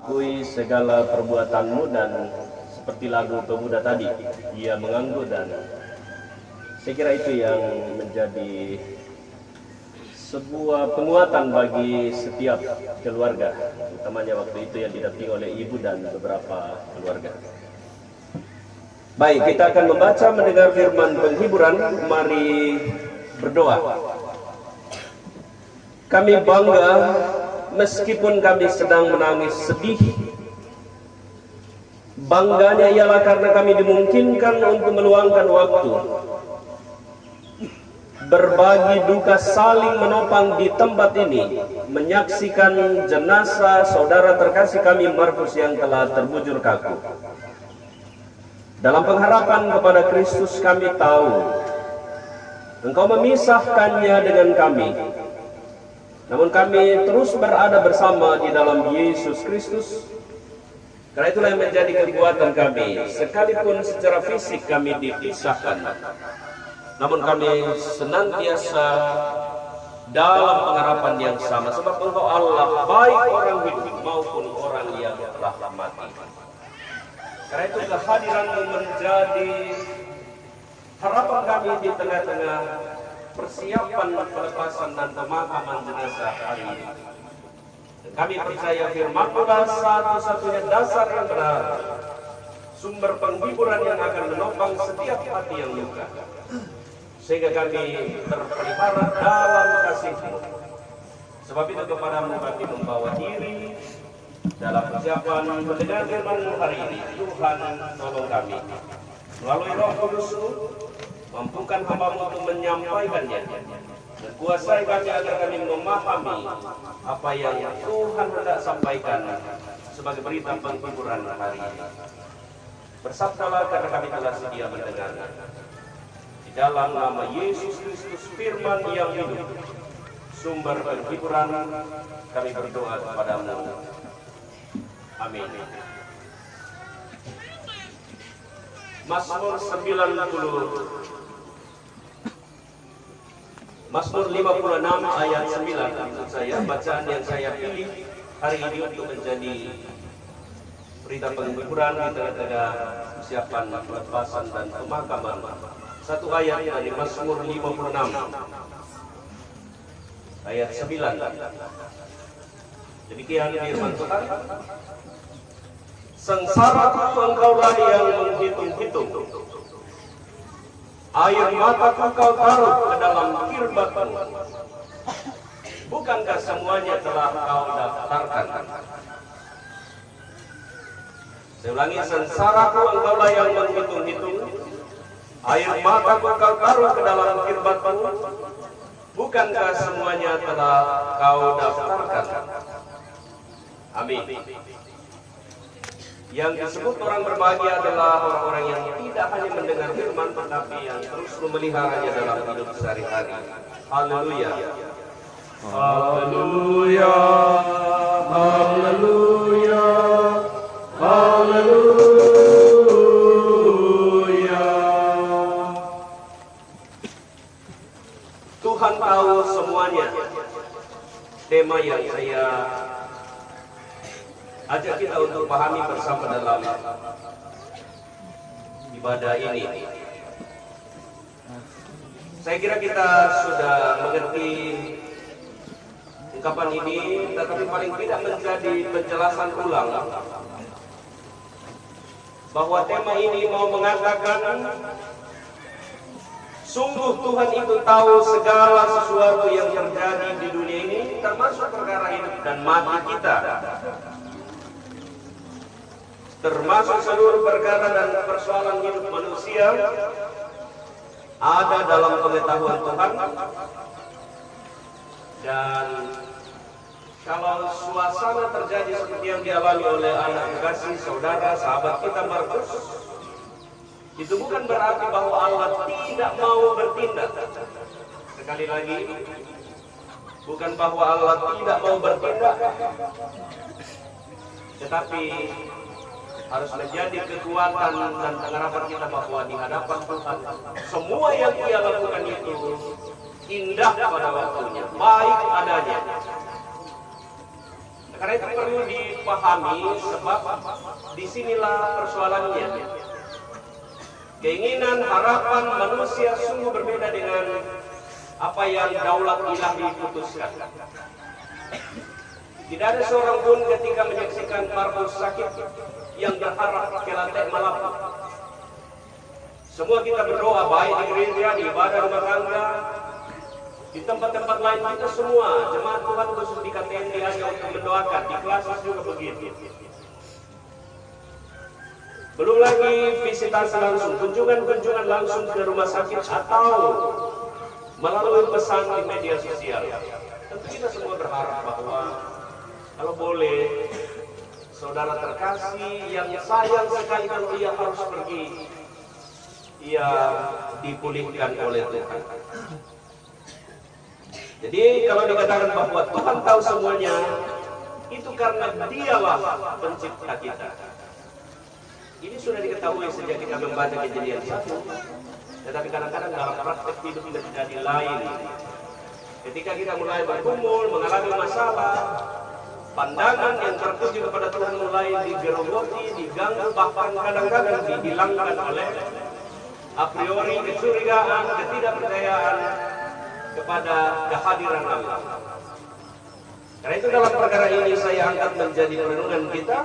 akui segala perbuatanmu, dan seperti lagu pemuda tadi, ia mengangguk, dan saya kira itu yang menjadi sebuah penguatan bagi setiap keluarga, utamanya waktu itu yang didampingi oleh ibu dan beberapa keluarga. Baik, kita akan membaca mendengar firman penghiburan. Mari berdoa. Kami bangga meskipun kami sedang menangis sedih. Bangganya ialah karena kami dimungkinkan untuk meluangkan waktu, berbagi duka, saling menopang di tempat ini, menyaksikan jenazah saudara terkasih kami Markus yang telah terbujur kaku. Dalam pengharapan kepada Kristus, kami tahu Engkau memisahkannya dengan kami, namun kami terus berada bersama di dalam Yesus Kristus. Karena itulah yang menjadi kekuatan kami, sekalipun secara fisik kami dipisahkan, namun kami senantiasa dalam pengharapan yang sama, sebab Engkau Allah, baik orang hidup maupun orang yang telah mati. Karena itu kehadiran-Mu menjadi harapan kami di tengah-tengah persiapan pelepasan dan pemakaman jenazah hari ini. Dan kami percaya firman-Mu adalah satu-satunya dasar yang benar, sumber penghiburan yang akan menopang setiap hati yang luka, sehingga kami terpelihara dalam kasih-Mu. Sebab itu kepadamu kami membawa diri dalam persiapan mendengar firman-Mu hari ini. Tuhan, tolong kami melalui Roh Kudus-Mu, mampukan hamba-Mu untuk menyampaikannya, dan kuasai kami agar kami memahami apa yang Tuhan hendak sampaikan sebagai berita penghiburan hari ini. Bersabdalah karena kami telah sedia mendengar. Di dalam nama Yesus Kristus, firman yang hidup, sumber penghiburan, kami berdoa kepada-Mu. Amin. Mazmur 90, Mazmur 56 ayat 9, maksud saya, bacaan yang saya pilih hari ini untuk menjadi berita penghiburan di tengah-tengah persiapan pelepasan dan pemakaman. Satu ayat dari Mazmur 56 ayat 9. Demikian firman Tuhan. Sengsaraku Engkaulah yang menghitung-hitung, air mataku Kau taruh ke dalam kirbat-Mu. Bukankah semuanya telah Kau daftarkan? Saya ulangi, sengsaraku Engkaulah yang menghitung-hitung, air mataku Kau taruh ke dalam kirbat-Mu. Bukankah semuanya telah Kau daftarkan? Amin. Yang disebut orang berbahagia adalah orang-orang yang tidak hanya mendengar firman, tetapi yang terus memeliharanya dalam hidup sehari-hari. Haleluya. Haleluya. Haleluya. Haleluya. Tuhan tahu semuanya. Tema yang saya ajak kita untuk pahami bersama dalam ibadah ini. Saya kira kita sudah mengerti ungkapan ini, tetapi paling tidak menjadi penjelasan ulang bahwa tema ini mau mengatakan sungguh Tuhan itu tahu segala sesuatu yang terjadi di dunia ini, termasuk perkara hidup dan mati kita, termasuk seluruh perkara dan persoalan hidup manusia ada dalam pengetahuan Tuhan. Dan kalau suasana terjadi seperti yang dialami oleh anak kekasih saudara sahabat kita Markus, itu bukan berarti bahwa Allah tidak mau bertindak. Sekali lagi, bukan bahwa Allah tidak mau bertindak, tetapi harus menjadi kekuatan dan pengharapan kita bahwa di hadapan Tuhan semua yang Ia lakukan itu indah pada waktunya, baik adanya. karena itu perlu dipahami sebab disinilah persoalannya. Keinginan, harapan manusia sungguh berbeda dengan apa yang daulat ilahi putuskan. Tidak ada seorang pun ketika menyaksikan marhum sakit yang berharap kelatek malam. Semua kita berdoa baik di gereja, di ibadah rumah tangga, di tempat-tempat lain kita semua jemaat Tuhan khusus di KTN hanya untuk mendoakan, di kelas juga begitu. Belum lagi visitasi langsung, kunjungan langsung ke rumah sakit atau melalui pesan di media sosial. Tentu kita semua berharap bahwa kalau boleh saudara terkasih yang sayang sekali kalau ia harus pergi, ia dipulihkan oleh Tuhan. Jadi kalau dikatakan bahwa Tuhan tahu semuanya, itu karena Dialah pencipta kita. Ini sudah diketahui sejak kita membaca Kejadian 1. Tetapi kadang-kadang dalam praktek hidup menjadi lain. Ketika kita mulai bergumul, mengalami masalah, pandangan yang tertuju kepada Tuhan mulai digerogoti, diganggu, bahkan kadang-kadang dihilangkan oleh a priori kecurigaan, ketidakpercayaan kepada kehadiran Allah. Karena itu dalam perkara ini saya angkat menjadi renungan kita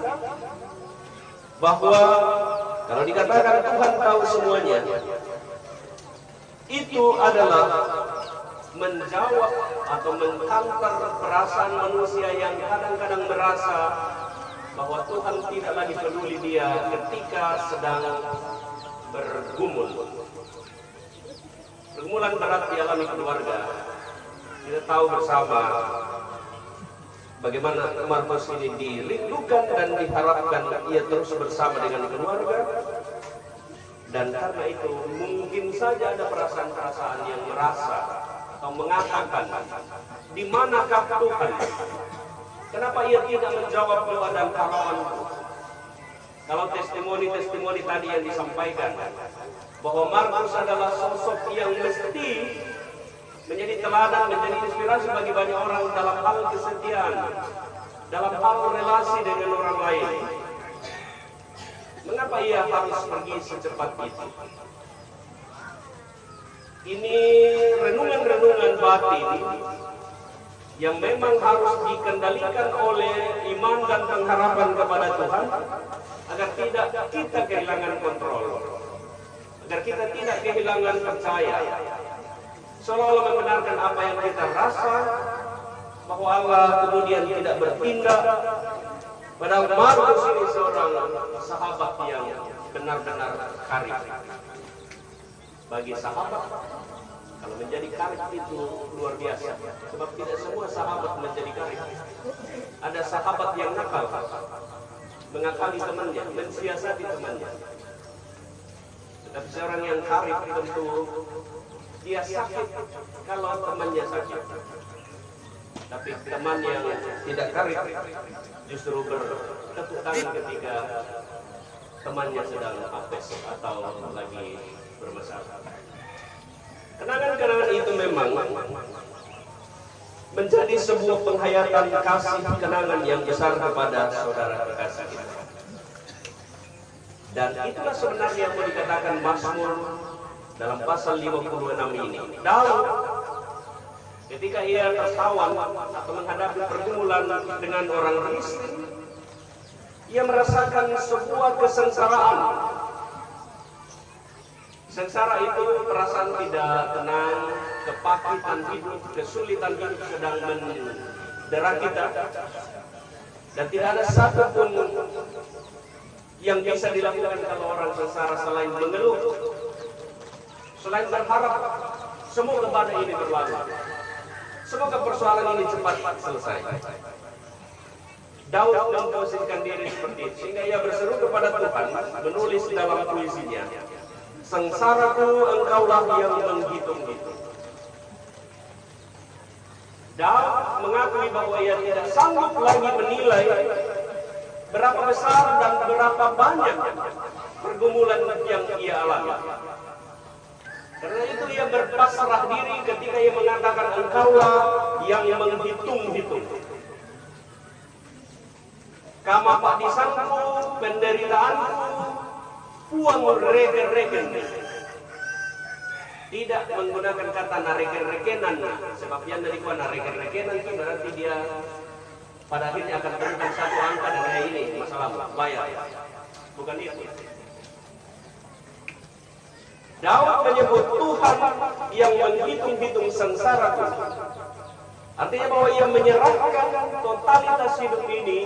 bahwa kalau dikatakan Tuhan tahu semuanya, itu adalah menjawab atau mengkantar perasaan manusia yang kadang-kadang merasa bahwa Tuhan tidak lagi peduli dia ketika sedang bergumul. Pergumulan berat dialami keluarga. Kita tahu bersama bagaimana Markus ini dirindukan dan diharapkan ia terus bersama dengan keluarga. Dan karena itu mungkin saja ada perasaan-perasaan yang merasa atau mengatakan, di manakah Tuhan? Kenapa ia tidak menjawab doa dan harapanku? Kalau testimoni-testimoni tadi yang disampaikan bahwa Markus adalah sosok yang mesti menjadi teladan, menjadi inspirasi bagi banyak orang dalam hal kesetiaan, dalam hal relasi dengan orang lain. Mengapa ia harus pergi secepat itu? Ini renungan-renungan batin yang memang harus dikendalikan oleh iman dan pengharapan kepada Tuhan agar tidak kita kehilangan kontrol, agar kita tidak kehilangan percaya, seolah-olah membenarkan apa yang kita rasa bahwa Allah kemudian tidak bertindak. Padahal Markus ini seorang sahabat yang benar-benar karib. Bagi sahabat, kalau menjadi karib itu luar biasa. Sebab tidak semua sahabat menjadi karib. Ada sahabat yang nakal, mengakali temannya, mensiasati temannya. Tetapi seorang yang karib tentu dia sakit kalau temannya sakit. Tapi teman yang tidak karib justru bertepuk tangan ketika temannya sedang apes atau lagi bermasalah. Kenangan-kenangan itu memang menjadi sebuah penghayatan kasih kenangan yang besar kepada saudara kekasih kita. Dan itulah sebenarnya yang mau dikatakan Mazmur dalam pasal 56 ini. Daud ketika ia tertawan atau menghadapi pergumulan dengan orang Filistin, ia merasakan sebuah kesengsaraan. Sengsara itu perasaan tidak tenang, kepahitan hidup, kesulitan hidup sedang mendera kita, dan tidak ada satupun yang bisa dilakukan kalau orang sengsara selain mengeluh, selain berharap semoga badai ini berlalu. Semoga persoalan ini cepat selesai. Daud memposisikan diri seperti itu, sehingga ia berseru kepada Tuhan, menulis dalam puisinya, sengsaraku engkaulah yang menghitung-hitung. Daud mengakui bahwa ia tidak sanggup lagi menilai berapa besar dan berapa banyak pergumulan yang ia alami. Karena itu ia berpasrah diri ketika ia mengatakan engkaulah yang menghitung-hitung. kama pak disangku penderitaanku puang reken-reken. Tidak menggunakan kata nareken-rekenan, sebab yang dari kuah nareken-rekenan itu nanti dia pada akhirnya akan temukan satu angka dan ini masalah bayar. Bukan itu. Daud menyebut Tuhan yang menghitung-hitung sengsaraku. Artinya bahwa ia menyerahkan totalitas hidup ini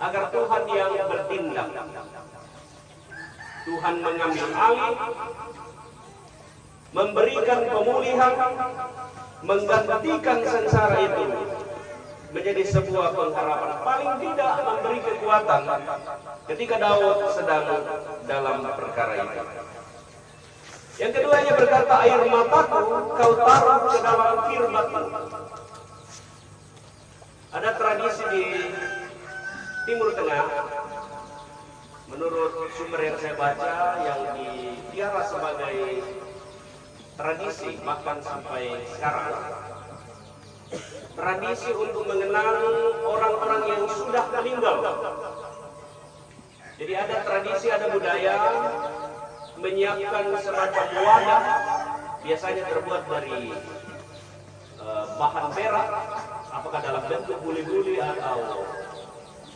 agar Tuhan yang bertindak. Tuhan mengambil alih, memberikan pemulihan, menggantikan sengsara itu menjadi sebuah pengharapan. Paling tidak memberi kekuatan ketika Daud sedang dalam perkara itu. Yang kedua, ia berkata, air mataku kau taruh ke dalam kirbatmu. Ada tradisi di Timur Tengah, menurut sumber yang saya baca, yang dipiara sebagai tradisi bahkan sampai sekarang. Tradisi untuk mengenang orang-orang yang sudah meninggal. Jadi ada tradisi, ada budaya menyiapkan semacam wadah, biasanya terbuat dari bahan perak, apakah dalam bentuk buli-buli atau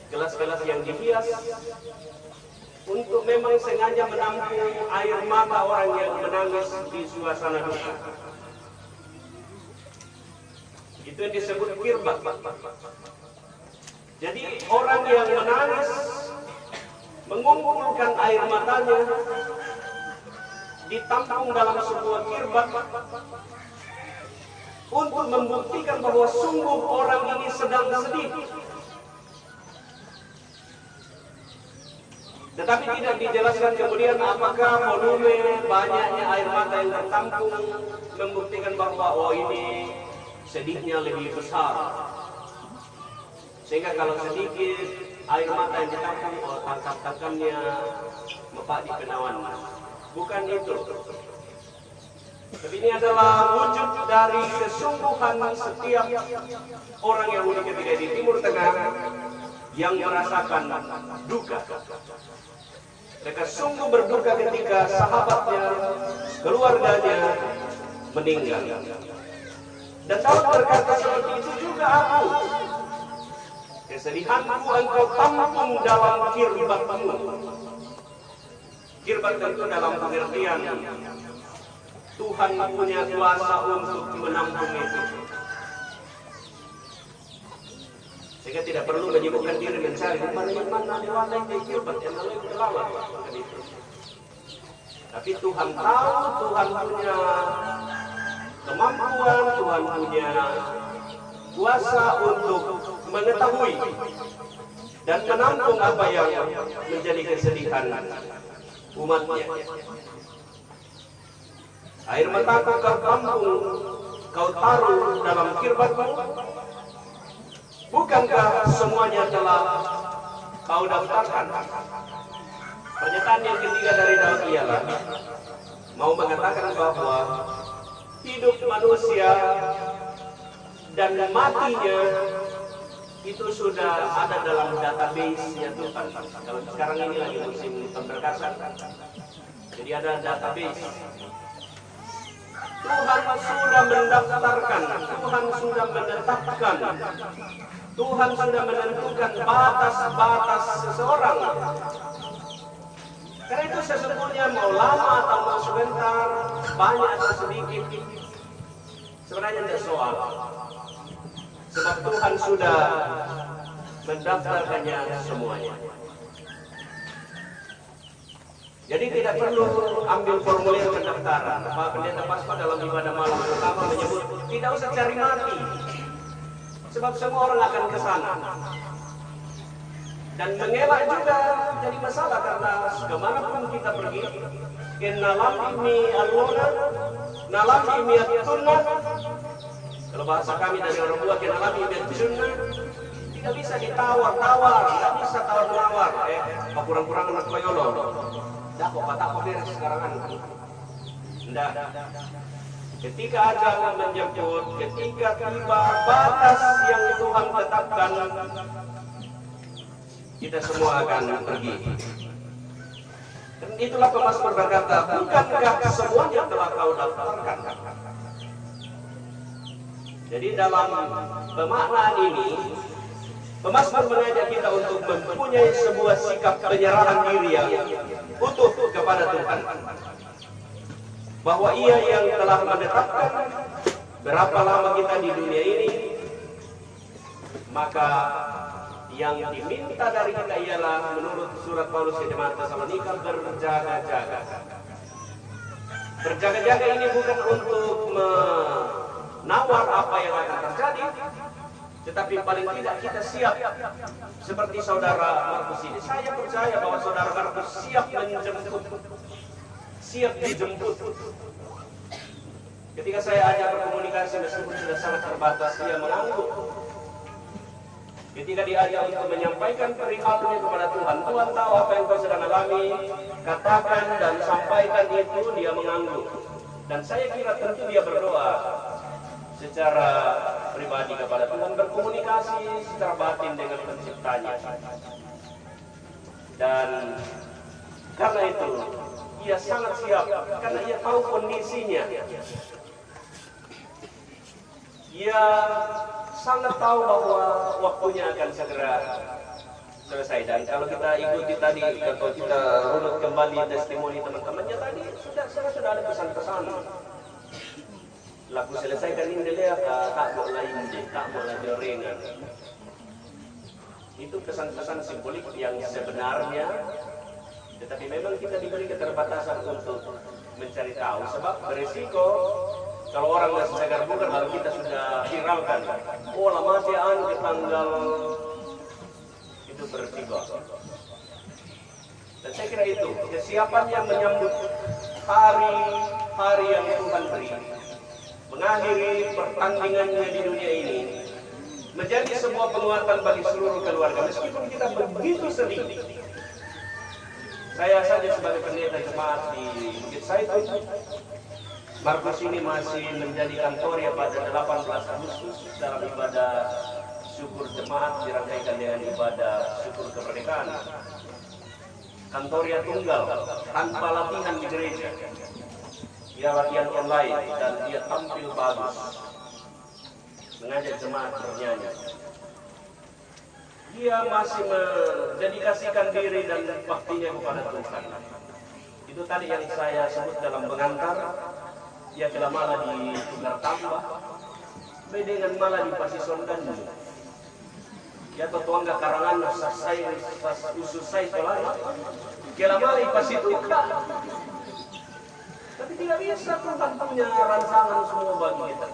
gelas-gelas yang dihias, untuk memang sengaja menampung air mata orang yang menangis di suasana duka. Itu yang disebut kirbat. Jadi orang yang menangis mengumpulkan air matanya, ditampung dalam sebuah kirbat untuk membuktikan bahwa sungguh orang ini sedang sedih. Tetapi tidak dijelaskan kemudian apakah volume banyaknya air mata yang tertampung membuktikan bahwa oh ini sedihnya lebih besar, sehingga kalau sedikit air mata yang ditampung oh tangkap-tangkapnya mepak di penawan. Bukan itu. Tapi ini adalah wujud dari kesungguhan setiap orang Yahudi ketika di Timur Tengah yang merasakan duka. Mereka sungguh berduka ketika sahabatnya, keluarganya meninggal. Dan Daud berkata seperti itu juga aku. Kesedihanku engkau tampung dalam kirbatmu. Kirbat tentu dalam pengertian Tuhan punya kuasa untuk menampung itu. Sehingga tidak perlu menyibukkan diri mencari mana di wadah di kirbat yang lalu berlawan. Tapi Tuhan tahu, Tuhan punya kemampuan, Tuhan punya kuasa untuk mengetahui dan menampung apa yang menjadi kesedihan umatnya. Air mataku kau tampung, kau taruh dalam kirbatmu. Bukankah semuanya telah kau daftarkan? Pernyataan yang ketiga dari Daud ialah mau mengatakan bahwa hidup manusia dan matinya itu sudah ada dalam database-nya Tuhan. Kalau sekarang ini lagi musim pemberkasan, jadi ada database. Tuhan sudah mendaftarkan, Tuhan sudah menetapkan, Tuhan sudah menentukan batas-batas seseorang. Karena itu sesungguhnya mau lama atau mau sebentar, banyak atau sedikit, sebenarnya tidak soal. Sebab Tuhan sudah mendaftarkannya semuanya. Jadi tidak perlu ambil formulir pendaftaran. Pak Pendeta Pasma dalam ibadah malam pertama menyebut tidak usah cari mati, sebab semua orang akan ke sana. Dan mengelak juga jadi masalah karena kemanapun kita pergi, nalam ini aluna, nalam ini atunna. Kalau bahasa kami dari orang tua, nalam ini atunna, tidak bisa ditawar-tawar, tidak bisa tawar-menawar. Kurang-kurang anak koyolo. Dah kok patah kok beres sekarang kan. Tidak. Ketika ajal menjemput, ketika tiba batas yang Tuhan tetapkan, kita semua akan pergi. Dan itulah pemazmur berkata, bukankah semuanya telah kau daftarkan? Jadi dalam pemaknaan ini, pemazmur mengajak kita untuk mempunyai sebuah sikap penyerahan diri yang utuh kepada Tuhan. Bahwa Ia yang telah menetapkan berapa lama kita di dunia ini, maka yang diminta dari kita ialah menurut surat Paulus ke jemaat Tesalonika, berjaga-jaga. Berjaga-jaga ini bukan untuk menawar apa yang akan terjadi, tetapi paling tidak kita siap. Seperti saudara Markus ini, saya percaya bahwa saudara Markus siap menjemput, siap dijemput. Ketika saya ajak berkomunikasi meskipun sudah sangat terbatas, dia mengangguk. Ketika diajak untuk menyampaikan perihalnya kepada Tuhan, Tuhan tahu apa yang kau sedang alami, katakan dan sampaikan itu, dia mengangguk. Dan saya kira tentu dia berdoa secara pribadi kepada Tuhan, berkomunikasi secara batin dengan penciptanya. Dan karena itu, ia sangat siap, karena ia tahu kondisinya. Ia sangat tahu bahwa waktunya akan segera selesai. Dan kalau kita ikuti tadi, kalau kita runut kembali testimoni teman-temannya tadi, sudah ada pesan-pesan. Laku selesaikan ini dia tak mau lain, tak mau lagi ringan. Itu pesan-pesan simbolik yang sebenarnya, tetapi memang kita diberi keterbatasan untuk mencari tahu. Sebab berisiko kalau orang masih segar bukan, lalu kita sudah viralkan. Oh, lamatian ke tanggal itu berisiko. Dan saya kira itu kesiapan yang menyambut hari-hari yang Tuhan beri, mengakhiri pertandingannya di dunia ini, menjadi sebuah penguatan bagi seluruh keluarga. Meskipun kita begitu sedih. Saya saja sebagai pendeta jemaat di Bukit Saitun, Markus ini masih menjadi kantornya pada 18 Agustus dalam ibadah syukur jemaat dirangkaikan dengan ibadah syukur kemerdekaan. Kantornya tunggal, tanpa latihan di gereja. Dia latihan online dan dia tampil bagus, mengajak jemaat bernyanyi. Dia masih mendedikasikan diri dan baktinya kepada Tuhan. Itu tadi yang saya sebut dalam pengantar. Ia telah malah di Tunggar Tambah, beda dengan malah di Pasison Gandu. Ya Totuangga Karangan, Ususai Tolai, kela malah di Pasituka. Tapi tidak bisa, Tuhan punya rancangan semua bagi kita.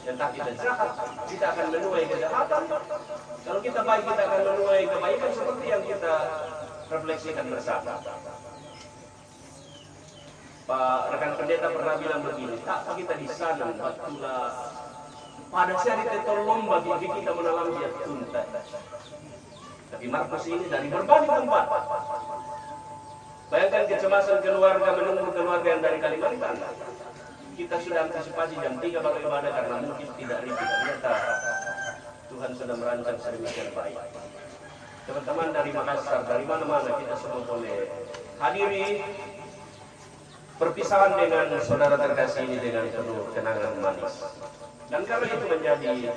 Entah kita jahat, kita akan menuai kejahatan. Kalau kita baik, kita akan menuai kebaikan seperti yang kita refleksikan bersama. Pak rekan pendeta pernah bilang begini, tak kita di sana, batulah pada sehari tetolong bagi kita menalam dia tuntas. Tapi Markus ini dari berbagai tempat. Bayangkan kecemasan keluarga menunggu keluarga yang dari Kalimantan. Kita sudah antisipasi jam 3 baru ibadah karena mungkin tidak ribut. Ternyata Tuhan sudah merancang sedemikian baik. Teman-teman dari Makassar, dari mana-mana kita semua boleh hadiri perpisahan dengan saudara terkasih ini dengan penuh kenangan manis. Dan karena itu menjadi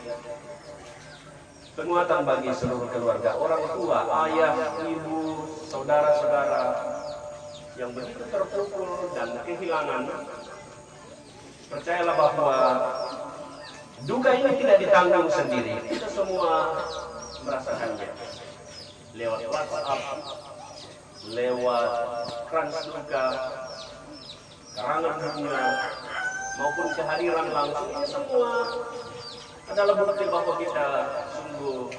penguatan bagi seluruh keluarga, orang tua, ayah, ibu, saudara-saudara yang begitu terpukul dan kehilangan. Percayalah bahwa duka ini tidak ditanggung sendiri. Kita semua merasakannya. Lewat WhatsApp, lewat krans duka, karangan bunga, maupun kehadiran langsung, ini semua adalah bukti bahwa kita sungguh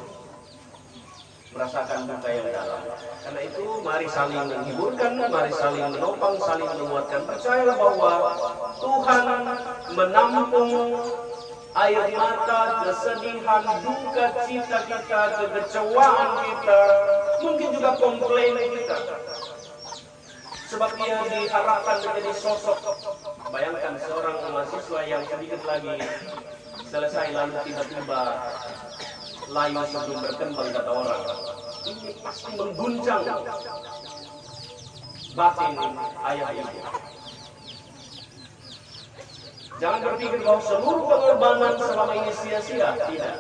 merasakan duka yang dalam. Karena itu mari saling menghiburkan, mari saling menopang, saling menguatkan. Percayalah bahwa Tuhan menampung air mata, kesedihan, duka cita kita, kekecewaan kita, mungkin juga komplain kita. Sebab dia diharapkan menjadi sosok. Bayangkan seorang mahasiswa yang sedikit lagi selesai lalu tiba-tiba layu sebelum berkembang, kata orang. ini pasti mengguncang batin ayah ibu. Jangan berpikir bahwa seluruh pengorbanan selama ini sia-sia. Tidak.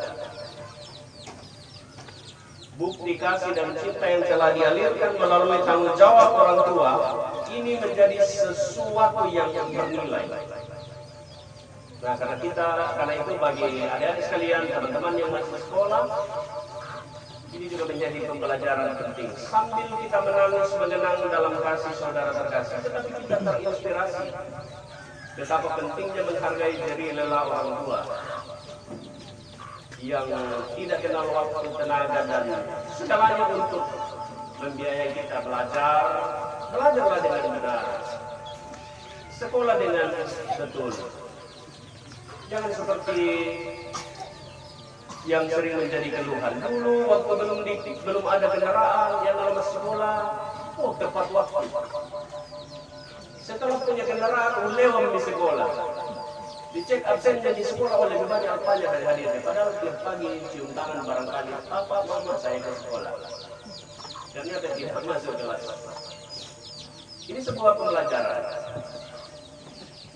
Bukti kasih dan cinta yang telah dialirkan melalui tanggung jawab orang tua ini menjadi sesuatu yang bernilai. Nah, karena itu bagi adik-adik sekalian, teman-teman yang masih sekolah, ini juga menjadi pembelajaran penting. Sambil kita menangis mengenang dalam kasih saudara terkasih, tetapi kita terinspirasi betapa pentingnya menghargai diri lelah orang tua yang tidak kenal waktu, tenaga, dan segalanya untuk membiayai kita belajar. Belajarlah dengan benar, sekolah dengan betul. Jangan seperti yang sering menjadi keluhan. Dulu waktu belum ada kendaraan, yang lama sekolah, tepat waktu. Setelah punya kendaraan, lewat di sekolah. Dicek absennya di sekolah oleh lebih banyak apanya dari hadirnya. Padahal tiap pagi cium tangan barangkali, papa, mama saya ke sekolah. Ternyata tidak masuk kelas. Ini sebuah pembelajaran.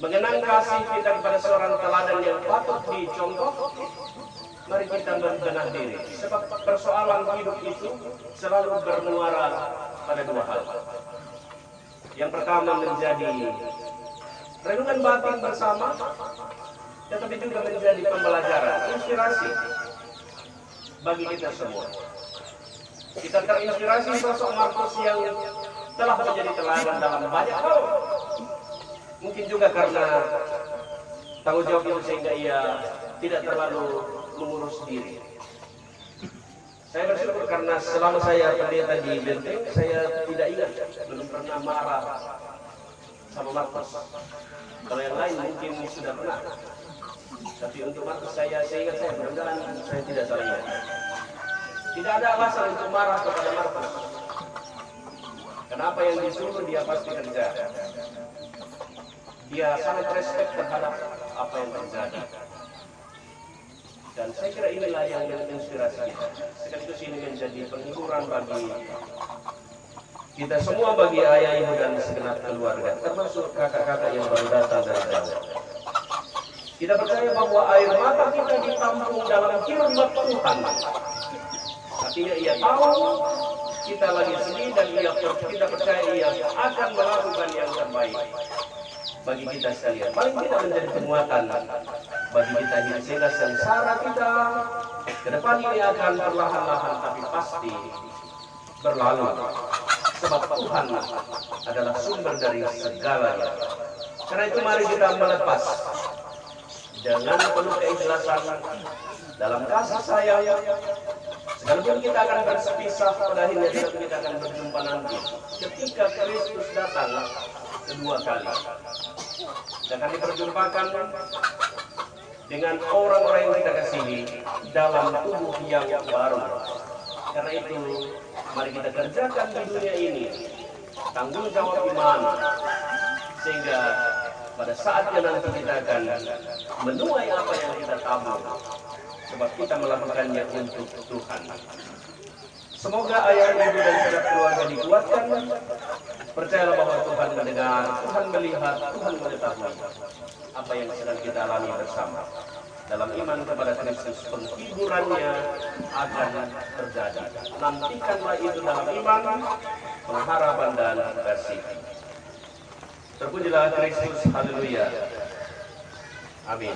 Mengenang kasih kita kepada seorang teladan yang patut dicontoh, mari kita berbenah diri. Sebab persoalan hidup itu selalu bermuara pada dua hal. Yang pertama menjadi renungan batin bersama, tetapi juga menjadi pembelajaran, inspirasi bagi kita semua. Kita terinspirasi sosok Markus yang telah menjadi teladan dalam banyak hal. Mungkin juga karena tanggung jawab itu sehingga ia tidak terlalu mengurus diri. Saya bersyukur karena selama saya pendeta di Benteng, saya tidak ingat, belum pernah marah sama Markus. Kalau yang lain mungkin sudah pernah. Tapi untuk Markus saya ingat, saya mudah-mudahan saya tidak salah ingat. Tidak ada alasan untuk marah kepada Markus. Kenapa yang disuruh dia pasti kerja. Dia sangat respect terhadap apa yang terjadi. Dan saya kira inilah yang menginspirasi kita. Sekaligus ini menjadi penghiburan bagi kita semua, bagi ayah, ibu, dan segenap keluarga, termasuk kakak-kakak yang baru datang dari jauh. Kita percaya bahwa air mata kita ditampung dalam kirbat Tuhan. Artinya ia tahu kita lagi sedih dan kita percaya ia akan melakukan yang terbaik bagi kita sekalian. Paling tidak menjadi penguatan bagi kita hidup, sehingga sengsara kita ke depan ini akan perlahan-lahan tapi pasti berlalu. Sebab Tuhan adalah sumber dari segalanya. Karena itu mari kita melepas dengan penuh keikhlasan dalam kasih sayang. Sekalipun kita akan berpisah pada akhirnya, kita akan berjumpa nanti ketika Kristus datang kedua kali. Dan akan diperjumpakan dengan orang-orang yang kita kasihi dalam tubuh yang baru. Karena itu, mari kita kerjakan di dunia ini tanggung jawab iman, sehingga pada saatnya nanti kita akan menuai apa yang kita tabur, sebab kita melakukannya untuk Tuhan. Semoga ayah, ibu, dan saudara keluarga dikuatkan. Percayalah bahwa Tuhan mendengar, Tuhan melihat, Tuhan mengetahui apa yang sedang kita alami bersama. Dalam iman kepada Kristus, penghiburannya akan terjadi. Nantikanlah itu dalam iman, pengharapan, dan kasih. Terpujilah Kristus, haleluya. Amin.